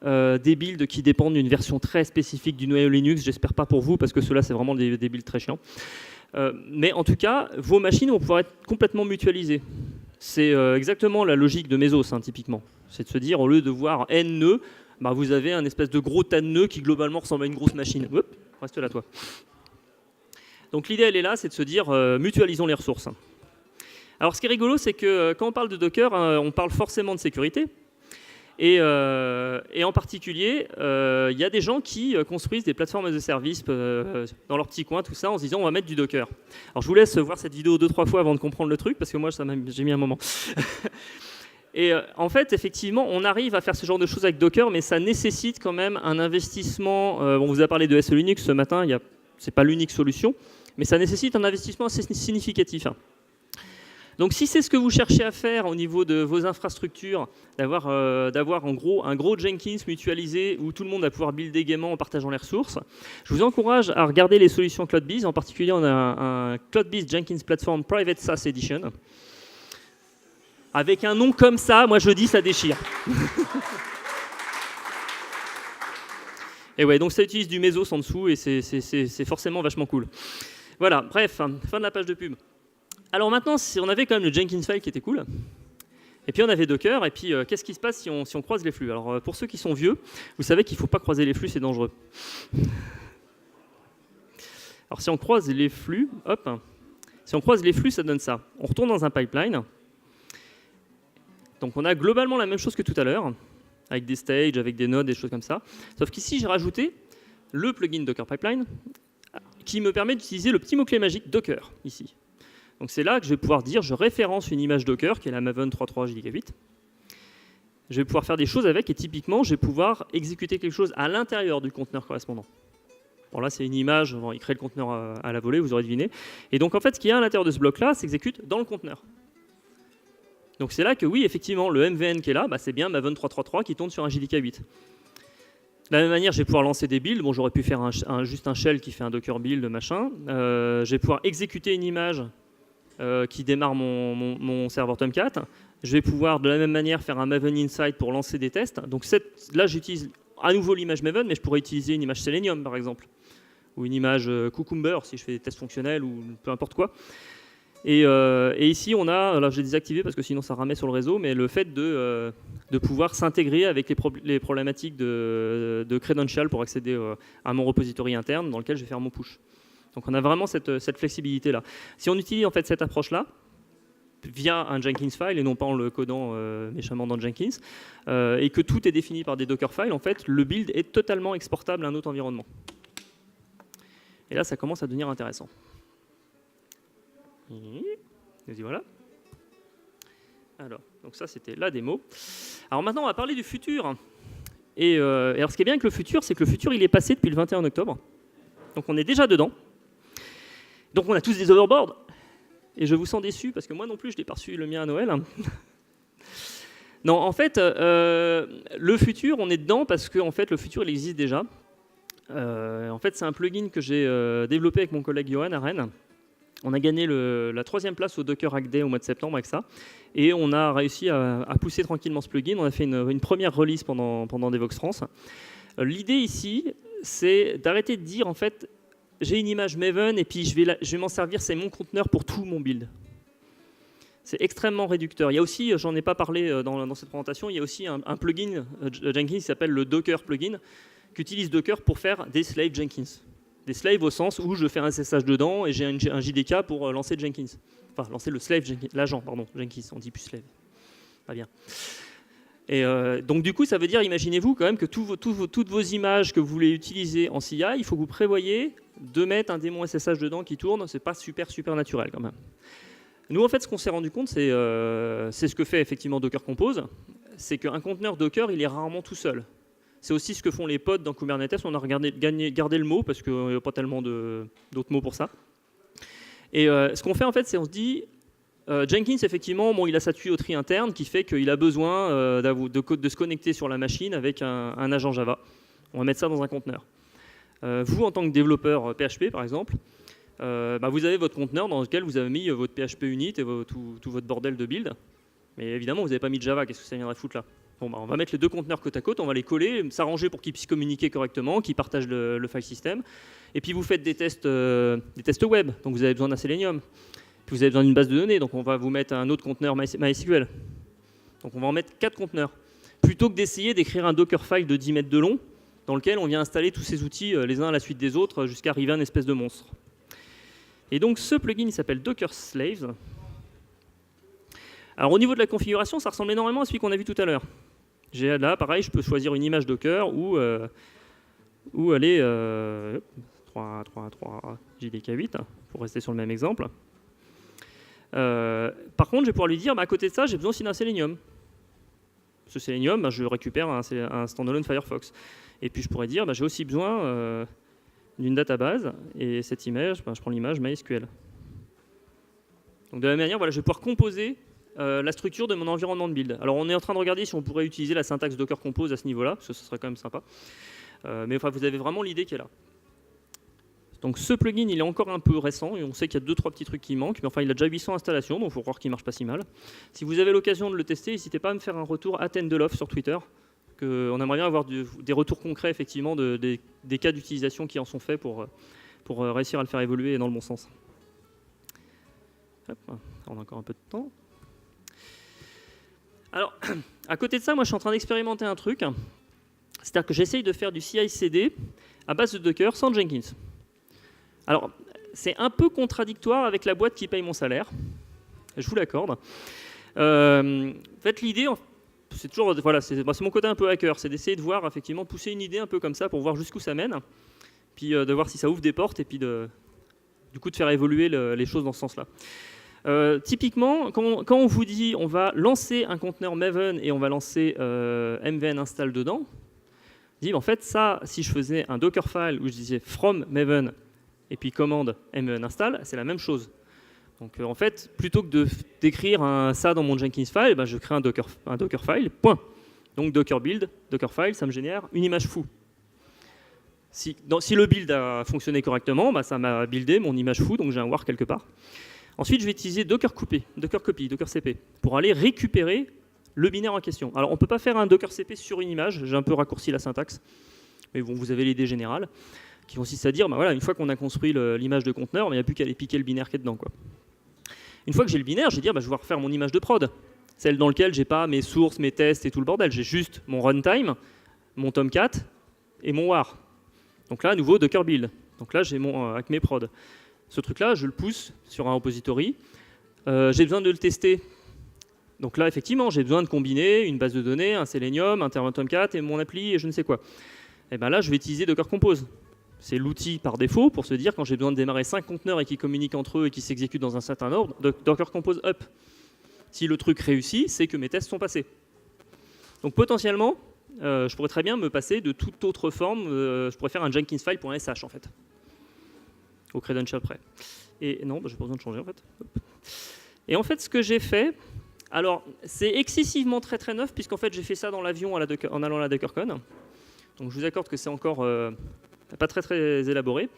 des builds qui dépendent d'une version très spécifique du noyau Linux. J'espère pas pour vous, parce que ceux-là, c'est vraiment des builds très chiants. Mais en tout cas, vos machines vont pouvoir être complètement mutualisées. C'est exactement la logique de Mesos, hein, typiquement. C'est de se dire, au lieu de voir n nœuds, bah, vous avez un espèce de gros tas de nœuds qui globalement ressemble à une grosse machine. Hop, reste là, toi. Donc l'idée, elle est là, c'est de se dire, mutualisons les ressources. Alors ce qui est rigolo, c'est que quand on parle de Docker, on parle forcément de sécurité. Et en particulier, il y a des gens qui construisent des plateformes as a service dans leur petit coin, tout ça, en se disant on va mettre du Docker. Alors je vous laisse voir cette vidéo 2-3 fois avant de comprendre le truc, parce que moi j'ai mis un moment. Et en fait, effectivement, on arrive à faire ce genre de choses avec Docker, mais ça nécessite quand même un investissement. On vous a parlé de SE Linux ce matin, c'est pas l'unique solution, mais ça nécessite un investissement assez significatif. Donc si c'est ce que vous cherchez à faire au niveau de vos infrastructures, d'avoir en gros un gros Jenkins mutualisé où tout le monde va pouvoir builder gaiement en partageant les ressources, je vous encourage à regarder les solutions CloudBees. En particulier, on a un CloudBees Jenkins Platform Private SaaS Edition. Avec un nom comme ça, moi je dis ça déchire. Et ouais, donc ça utilise du Mesos en dessous et c'est forcément vachement cool. Voilà, bref, fin de la page de pub. Alors maintenant, on avait quand même le Jenkins file qui était cool. Et puis on avait Docker, et puis qu'est-ce qui se passe si on croise les flux? Alors pour ceux qui sont vieux, vous savez qu'il ne faut pas croiser les flux, c'est dangereux. Alors si on croise les flux, hop, si on croise les flux, ça donne ça. On retourne dans un pipeline. Donc on a globalement la même chose que tout à l'heure, avec des stages, avec des nodes, des choses comme ça. Sauf qu'ici, j'ai rajouté le plugin Docker Pipeline qui me permet d'utiliser le petit mot-clé magique Docker, ici. Donc c'est là que je vais pouvoir dire, je référence une image Docker, qui est la Maven 3.3 JDK8. Je vais pouvoir faire des choses avec, et typiquement, je vais pouvoir exécuter quelque chose à l'intérieur du conteneur correspondant. Bon là, c'est une image, il crée le conteneur à la volée, vous aurez deviné. Et donc en fait, ce qu'il y a à l'intérieur de ce bloc-là, s'exécute dans le conteneur. Donc c'est là que oui, effectivement, le MVN qui est là, bah, c'est bien Maven 3.3.3 qui tourne sur un JDK8. De la même manière, je vais pouvoir lancer des builds. Bon, j'aurais pu faire juste un shell qui fait un Docker build, machin. Je vais pouvoir exécuter une image qui démarre mon serveur Tomcat. Je vais pouvoir de la même manière faire un Maven Insight pour lancer des tests. Donc là, j'utilise à nouveau l'image Maven, mais je pourrais utiliser une image Selenium, par exemple. Ou une image Cucumber, si je fais des tests fonctionnels, ou peu importe quoi. Et ici, on a, là j'ai désactivé parce que sinon ça ramait sur le réseau, mais le fait de pouvoir s'intégrer avec les problématiques de credential pour accéder à mon repository interne dans lequel je vais faire mon push. Donc on a vraiment cette flexibilité-là. Si on utilise en fait cette approche-là, via un Jenkins file et non pas en le codant méchamment dans Jenkins, et que tout est défini par des Docker files, en fait, le build est totalement exportable à un autre environnement. Et là, ça commence à devenir intéressant. Et voilà. Alors, donc ça c'était la démo. Alors maintenant on va parler du futur. Et alors ce qui est bien avec le futur, c'est que le futur il est passé depuis le 21 octobre. Donc on est déjà dedans. Donc on a tous des overboards. Et je vous sens déçu parce que moi non plus je n'ai pas reçu le mien à Noël. Non, en fait, le futur on est dedans parce que en fait, le futur il existe déjà. En fait c'est un plugin que j'ai développé avec mon collègue Johan à Rennes. On a gagné la 3e place au Docker Hack Day au mois de septembre avec ça. Et on a réussi à pousser tranquillement ce plugin. On a fait une première release pendant Devoxx France. L'idée ici, c'est d'arrêter de dire, en fait, j'ai une image Maven et puis je vais m'en servir, c'est mon conteneur pour tout mon build. C'est extrêmement réducteur. Il y a aussi, j'en ai pas parlé dans cette présentation, il y a aussi un plugin Jenkins qui s'appelle le Docker plugin, qui utilise Docker pour faire des slaves Jenkins. Des slaves au sens où je fais un SSH dedans et j'ai un JDK pour lancer Jenkins. Enfin, lancer le slave Jenkins, l'agent, pardon, Jenkins, on dit plus slave. Pas bien. Et donc du coup, ça veut dire, imaginez-vous quand même que toutes vos images que vous voulez utiliser en CI, il faut que vous prévoyez de mettre un démon SSH dedans qui tourne. C'est pas super naturel quand même. Nous, en fait, ce qu'on s'est rendu compte, c'est ce que fait effectivement Docker Compose, c'est qu'un conteneur Docker, il est rarement tout seul. C'est aussi ce que font les pods dans Kubernetes. On a gardé le mot parce qu'il n'y a pas tellement d'autres mots pour ça. Et ce qu'on fait en fait, c'est on se dit, Jenkins effectivement, bon, il a sa tuyauterie interne qui fait qu'il a besoin de se connecter sur la machine avec un agent Java. On va mettre ça dans un conteneur. Vous, en tant que développeur PHP par exemple, vous avez votre conteneur dans lequel vous avez mis votre PHP unit et tout votre bordel de build. Mais évidemment, vous n'avez pas mis de Java. Qu'est-ce que ça viendrait foutre là? Bon, bah, on va mettre les deux conteneurs côte à côte, on va les coller, s'arranger pour qu'ils puissent communiquer correctement, qu'ils partagent le file system. Et puis vous faites des tests web, donc vous avez besoin d'un Selenium. Puis vous avez besoin d'une base de données, donc on va vous mettre un autre conteneur MySQL. Donc on va en mettre 4 conteneurs. Plutôt que d'essayer d'écrire un Dockerfile de 10 mètres de long, dans lequel on vient installer tous ces outils les uns à la suite des autres jusqu'à arriver à une espèce de monstre. Et donc ce plugin il s'appelle Docker Slaves. Alors au niveau de la configuration, ça ressemble énormément à celui qu'on a vu tout à l'heure. Là, pareil, je peux choisir une image Docker ou aller 3 JDK 8 pour rester sur le même exemple. Par contre, je vais pouvoir lui dire, à côté de ça, j'ai besoin aussi d'un Selenium. Ce Selenium, je récupère un standalone Firefox. Et puis je pourrais dire, j'ai aussi besoin d'une database, et cette image, je prends l'image MySQL. Donc de la même manière, voilà, je vais pouvoir composer la structure de mon environnement de build. Alors on est en train de regarder si on pourrait utiliser la syntaxe Docker Compose à ce niveau-là, parce que ce serait quand même sympa. Mais enfin, vous avez vraiment l'idée qui est là. Donc ce plugin, il est encore un peu récent, et on sait qu'il y a 2-3 petits trucs qui manquent, mais enfin il a déjà 800 installations, donc il faut croire qu'il ne marche pas si mal. Si vous avez l'occasion de le tester, n'hésitez pas à me faire un retour @tendelof sur Twitter. On aimerait bien avoir des retours concrets, effectivement, des cas d'utilisation qui en sont faits pour réussir à le faire évoluer dans le bon sens. Hop, on a encore un peu de temps. Alors, à côté de ça, moi je suis en train d'expérimenter un truc. C'est-à-dire que j'essaye de faire du CI/CD à base de Docker sans Jenkins. Alors, c'est un peu contradictoire avec la boîte qui paye mon salaire. Je vous l'accorde. En fait, l'idée, c'est toujours, voilà, c'est mon côté un peu hacker, c'est d'essayer de voir, effectivement, pousser une idée un peu comme ça pour voir jusqu'où ça mène, puis de voir si ça ouvre des portes, et puis du coup de faire évoluer les choses dans ce sens-là. Typiquement, quand on vous dit on va lancer un conteneur Maven et on va lancer mvn install dedans, on dit en fait ça, si je faisais un Dockerfile où je disais from Maven et puis commande mvn install, c'est la même chose. Donc en fait, plutôt que d'écrire ça dans mon Jenkins file, je crée un Dockerfile, point. Donc Docker build, Dockerfile, ça me génère une image fou. Si le build a fonctionné correctement, ça m'a buildé mon image fou, donc j'ai un war quelque part. Ensuite, je vais utiliser Docker copy, Docker CP, pour aller récupérer le binaire en question. Alors, on ne peut pas faire un Docker CP sur une image, j'ai un peu raccourci la syntaxe, mais bon, vous avez l'idée générale, qui consiste à dire, voilà, une fois qu'on a construit l'image de conteneur, il n'y a plus qu'à aller piquer le binaire qui est dedans, quoi. Une fois que j'ai le binaire, je vais dire, je vais refaire mon image de prod, celle dans laquelle j'ai pas mes sources, mes tests et tout le bordel, j'ai juste mon runtime, mon Tomcat et mon war. Donc là, à nouveau, Docker build. Donc là, j'ai avec mes prod. Ce truc-là, je le pousse sur un repository. J'ai besoin de le tester. Donc là, effectivement, j'ai besoin de combiner une base de données, un Selenium, un Tomcat et mon appli et je ne sais quoi. Et bien là, je vais utiliser Docker Compose. C'est l'outil par défaut pour se dire quand j'ai besoin de démarrer 5 conteneurs et qui communiquent entre eux et qui s'exécutent dans un certain ordre, Docker Compose up. Si le truc réussit, c'est que mes tests sont passés. Donc potentiellement, je pourrais très bien me passer de toute autre forme. Je pourrais faire un jenkinsfile.sh en fait. Au credential près. Et non, j'ai pas besoin de changer en fait. Et en fait, ce que j'ai fait, alors c'est excessivement très neuf puisqu'en fait j'ai fait ça dans l'avion en allant à la DockerCon. Donc je vous accorde que c'est encore pas très élaboré.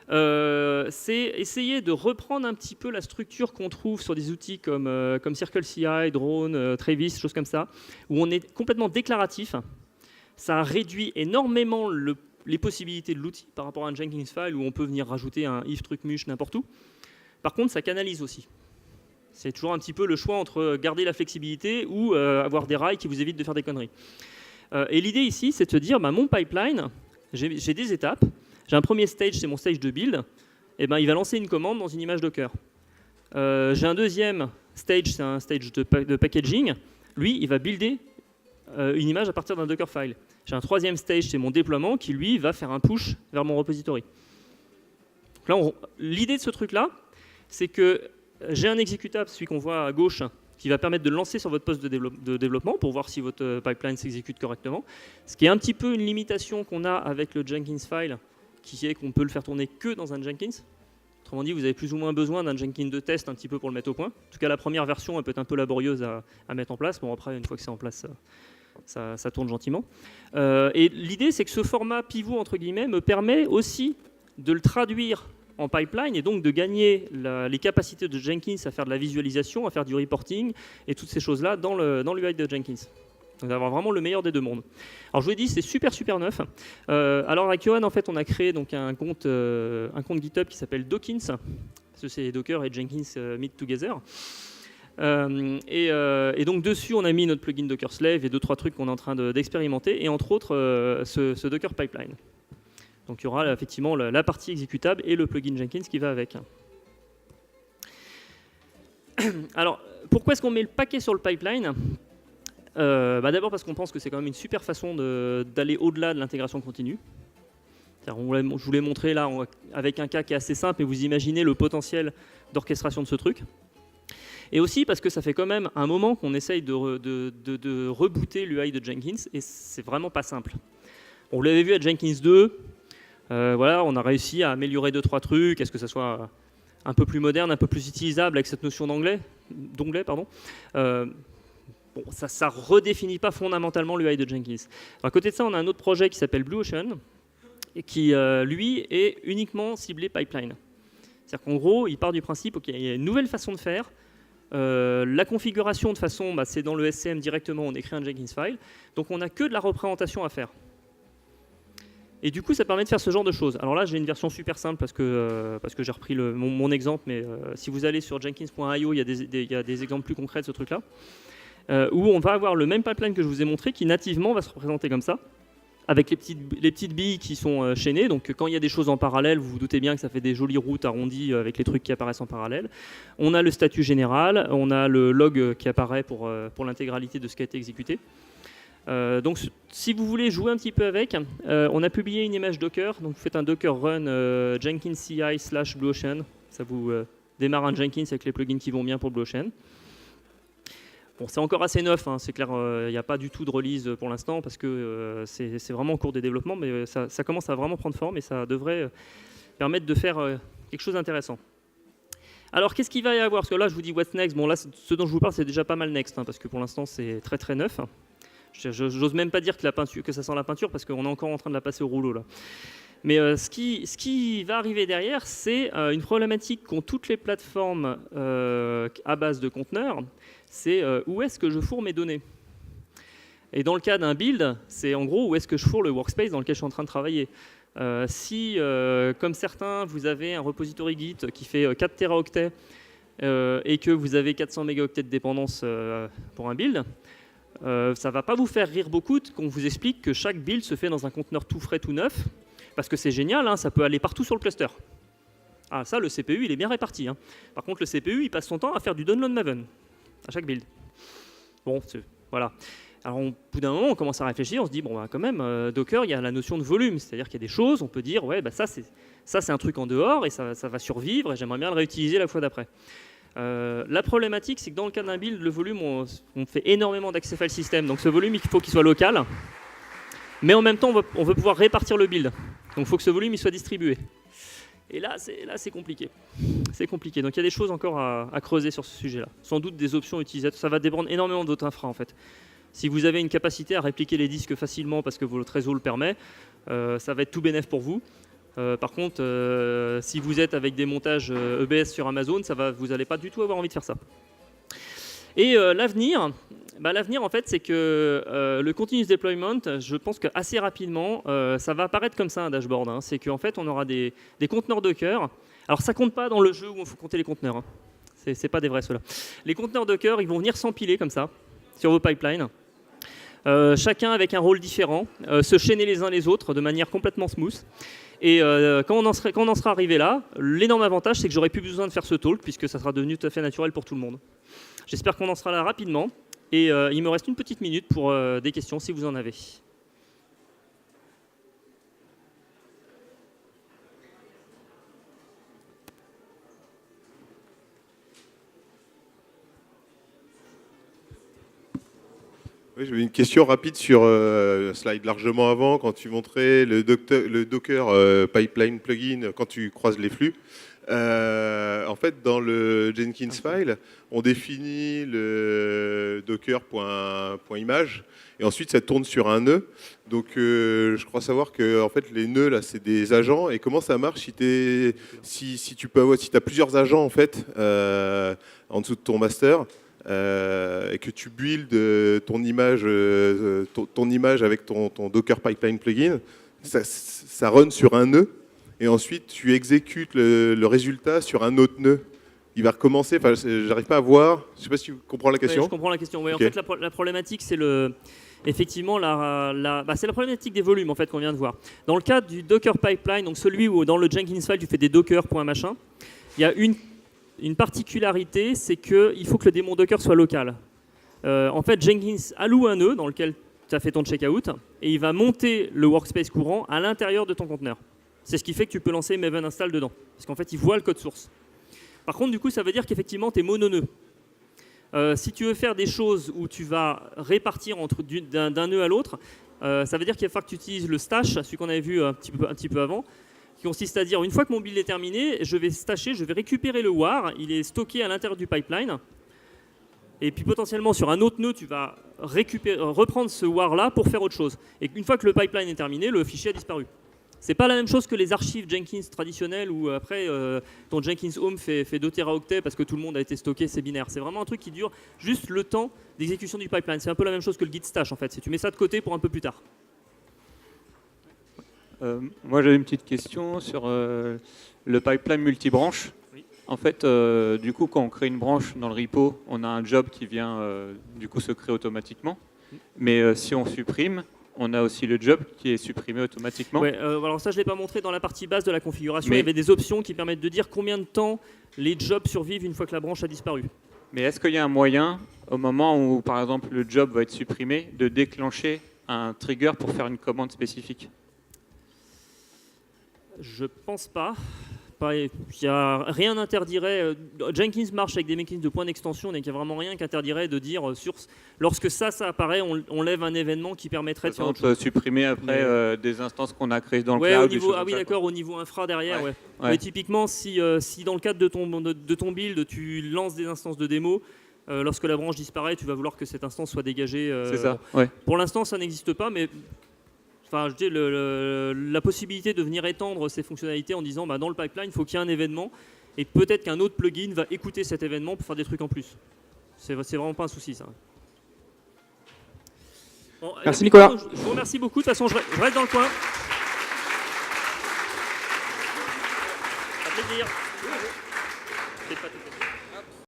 C'est essayer de reprendre un petit peu la structure qu'on trouve sur des outils comme CircleCI, Drone, Travis, choses comme ça, où on est complètement déclaratif. Ça réduit énormément les possibilités de l'outil par rapport à un Jenkins file où on peut venir rajouter un if truc mush n'importe où. Par contre, ça canalise aussi. C'est toujours un petit peu le choix entre garder la flexibilité ou avoir des rails qui vous évitent de faire des conneries. Et l'idée ici, c'est de se dire, mon pipeline, j'ai des étapes. J'ai un premier stage, c'est mon stage de build. Et il va lancer une commande dans une image Docker. J'ai un deuxième stage, c'est un stage de packaging. Lui, il va builder une image à partir d'un Dockerfile. J'ai un troisième stage, c'est mon déploiement, qui lui va faire un push vers mon repository. L'idée de ce truc-là, c'est que j'ai un exécutable, celui qu'on voit à gauche, qui va permettre de le lancer sur votre poste de développement pour voir si votre pipeline s'exécute correctement. Ce qui est un petit peu une limitation qu'on a avec le Jenkins file, qui est qu'on peut le faire tourner que dans un Jenkins. Autrement dit, vous avez plus ou moins besoin d'un Jenkins de test un petit peu pour le mettre au point. En tout cas, la première version, elle peut être un peu laborieuse à mettre en place. Bon, après, une fois que c'est en place, ça tourne gentiment. Et l'idée, c'est que ce format pivot, entre guillemets, me permet aussi de le traduire en pipeline et donc de gagner les capacités de Jenkins à faire de la visualisation, à faire du reporting et toutes ces choses-là dans l'UI de Jenkins. Donc d'avoir vraiment le meilleur des deux mondes. Alors je vous ai dit, c'est super neuf. Alors avec Johan, en fait, on a créé donc un compte GitHub qui s'appelle Dokins, parce que c'est Docker et Jenkins meet together. Et donc dessus, on a mis notre plugin Docker Slave et 2-3 trucs qu'on est en train d'expérimenter, et entre autres ce Docker Pipeline. Donc il y aura effectivement la partie exécutable et le plugin Jenkins qui va avec. Alors, pourquoi est-ce qu'on met le paquet sur le pipeline ? D'abord parce qu'on pense que c'est quand même une super façon d'aller au-delà de l'intégration continue. Je vous l'ai montré là avec un cas qui est assez simple, mais vous imaginez le potentiel d'orchestration de ce truc. Et aussi parce que ça fait quand même un moment qu'on essaye de rebooter l'UI de Jenkins, et c'est vraiment pas simple. On l'avait vu à Jenkins 2, voilà, on a réussi à améliorer 2-3 trucs, est-ce que ça soit un peu plus moderne, un peu plus utilisable avec cette notion d'onglet. Bon, ça redéfinit pas fondamentalement l'UI de Jenkins. Alors, à côté de ça, on a un autre projet qui s'appelle Blue Ocean, et qui, lui, est uniquement ciblé pipeline. C'est-à-dire qu'en gros, il part du principe qu'il y a une nouvelle façon de faire. La configuration, de façon, c'est dans le SCM directement, on écrit un Jenkins file. Donc, on n'a que de la représentation à faire. Et du coup, ça permet de faire ce genre de choses. Alors là, j'ai une version super simple parce que j'ai repris mon exemple, mais si vous allez sur jenkins.io, il y a des exemples plus concrets de ce truc-là, où on va avoir le même pipeline que je vous ai montré, qui nativement va se représenter comme ça, avec les petites billes qui sont chaînées. Donc quand il y a des choses en parallèle, vous vous doutez bien que ça fait des jolies routes arrondies avec les trucs qui apparaissent en parallèle. On a le statut général, on a le log qui apparaît pour l'intégralité de ce qui a été exécuté. Donc si vous voulez jouer un petit peu avec, on a publié une image Docker, donc vous faites un Docker run Jenkins CI / Blue Ocean, ça vous démarre un Jenkins avec les plugins qui vont bien pour Blue Ocean. Bon, c'est encore assez neuf, hein, c'est clair, il n'y a pas du tout de release pour l'instant parce que c'est vraiment en cours de développement, mais ça commence à vraiment prendre forme et ça devrait permettre de faire quelque chose d'intéressant. Alors qu'est-ce qu'il va y avoir? Parce que là je vous dis what's next, bon là ce dont je vous parle c'est déjà pas mal next, hein, parce que pour l'instant c'est très neuf. J'ose même pas dire que ça sent la peinture parce qu'on est encore en train de la passer au rouleau là. Mais ce qui va arriver derrière, c'est une problématique qu'ont toutes les plateformes à base de conteneurs, c'est où est-ce que je fourre mes données. Et dans le cas d'un build, c'est en gros où est-ce que je fourre le workspace dans lequel je suis en train de travailler. Si, comme certains, vous avez un repository Git qui fait 4 teraoctets et que vous avez 400 mégaoctets de dépendance pour un build, ça ne va pas vous faire rire beaucoup qu'on vous explique que chaque build se fait dans un conteneur tout frais, tout neuf, parce que c'est génial, hein, ça peut aller partout sur le cluster. Ah, ça, le CPU, il est bien réparti. Hein. Par contre, le CPU, il passe son temps à faire du download Maven à chaque build. Bon, voilà. Alors, au bout d'un moment, on commence à réfléchir, on se dit, bon, quand même, Docker, il y a la notion de volume, c'est-à-dire qu'il y a des choses, on peut dire, ouais, ça, c'est un truc en dehors, et ça va survivre, et j'aimerais bien le réutiliser la fois d'après. La problématique, c'est que dans le cas d'un build, le volume, on fait énormément d'access file system. Donc ce volume, il faut qu'il soit local. Mais en même temps, on veut pouvoir répartir le build. Donc il faut que ce volume il soit distribué. Et là, c'est compliqué. C'est compliqué. Donc il y a des choses encore à creuser sur ce sujet-là. Sans doute des options utilisateurs. Ça va dépendre énormément de votre infra, en fait. Si vous avez une capacité à répliquer les disques facilement parce que votre réseau le permet, ça va être tout bénef pour vous. Par contre, si vous êtes avec des montages EBS sur Amazon, vous n'allez pas du tout avoir envie de faire ça. Et l'avenir, en fait, c'est que le continuous deployment, je pense qu'assez rapidement, ça va apparaître comme ça un dashboard. Hein. C'est qu'en fait, on aura des conteneurs Docker. Alors, ça compte pas dans le jeu où il faut compter les conteneurs. Hein. C'est pas des vrais ceux-là. Les conteneurs Docker, ils vont venir s'empiler comme ça sur vos pipelines. Chacun avec un rôle différent, se chaîner les uns les autres de manière complètement smooth. Et quand on en sera arrivé là, l'énorme avantage, c'est que j'aurai plus besoin de faire ce talk, puisque ça sera devenu tout à fait naturel pour tout le monde. J'espère qu'on en sera là rapidement. Et il me reste une petite minute pour des questions, si vous en avez. Oui, j'avais une question rapide sur slide largement avant, quand tu montrais le Docker Pipeline Plugin, quand tu croises les flux. En fait, dans le Jenkins file, on définit le docker.image et ensuite ça tourne sur un nœud. Donc, je crois savoir que en fait, les nœuds, là, c'est des agents. Et comment ça marche si tu as plusieurs agents en fait, en dessous de ton master? et que tu builds ton image avec ton Docker Pipeline plugin, ça run sur un nœud, et ensuite tu exécutes le résultat sur un autre nœud. Il va recommencer, enfin, j'arrive pas à voir, je sais pas si tu comprends la question. Ouais, je comprends la question. Ouais, Okay. En fait, la problématique, c'est effectivement c'est la problématique des volumes en fait qu'on vient de voir. Dans le cas du Docker Pipeline, donc celui où dans le Jenkins file tu fais des docker point machin, il y a une particularité, c'est qu'il faut que le démon Docker soit local. En fait, Jenkins alloue un nœud dans lequel tu as fait ton checkout et il va monter le workspace courant à l'intérieur de ton conteneur. C'est ce qui fait que tu peux lancer Maven install dedans, parce qu'en fait, il voit le code source. Par contre, du coup, ça veut dire qu'effectivement, tu es mononœud. Si tu veux faire des choses où tu vas répartir d'un nœud à l'autre, ça veut dire qu'il va falloir que tu utilises le stash, celui qu'on avait vu un petit peu avant, qui consiste à dire, une fois que mon build est terminé, je vais stacher, je vais récupérer le war, il est stocké à l'intérieur du pipeline, et puis potentiellement sur un autre nœud, tu vas reprendre ce war-là pour faire autre chose. Et une fois que le pipeline est terminé, le fichier a disparu. C'est pas la même chose que les archives Jenkins traditionnelles où après ton Jenkins Home fait 2 teraoctets parce que tout le monde a été stocké, c'est binaire. C'est vraiment un truc qui dure juste le temps d'exécution du pipeline. C'est un peu la même chose que le git stash en fait. Si tu mets ça de côté pour un peu plus tard. Moi j'avais une petite question sur le pipeline multibranche. Oui. En fait, du coup, quand on crée une branche dans le repo, on a un job qui vient du coup se créer automatiquement. Mais si on supprime, on a aussi le job qui est supprimé automatiquement. Ouais, alors ça je ne l'ai pas montré dans la partie base de la configuration. Mais il y avait des options qui permettent de dire combien de temps les jobs survivent une fois que la branche a disparu. Mais est-ce qu'il y a un moyen, au moment où par exemple le job va être supprimé, de déclencher un trigger pour faire une commande spécifique? Je pense pas. Il y a rien n'interdirait. Jenkins marche avec des mécanismes de points d'extension, donc il n'y a vraiment rien qui interdirait de dire lorsque ça apparaît, on lève un événement qui permettrait de faire autre chose. Supprimer après des instances qu'on a créées dans le Ouais, cloud. oui, d'accord, au niveau infra derrière. Ouais. Ouais. Mais typiquement, si dans le cadre de ton build, tu lances des instances de démo, lorsque la branche disparaît, tu vas vouloir que cette instance soit dégagée. C'est ça. Ouais. Pour l'instant, ça n'existe pas, mais enfin, je dis la possibilité de venir étendre ces fonctionnalités en disant dans le pipeline, il faut qu'il y ait un événement et peut-être qu'un autre plugin va écouter cet événement pour faire des trucs en plus. C'est vraiment pas un souci, ça. Bon, Merci Nicolas. Je vous remercie beaucoup. De toute façon, je reste dans le coin. Ça fait plaisir. Peut-être pas tout à fait.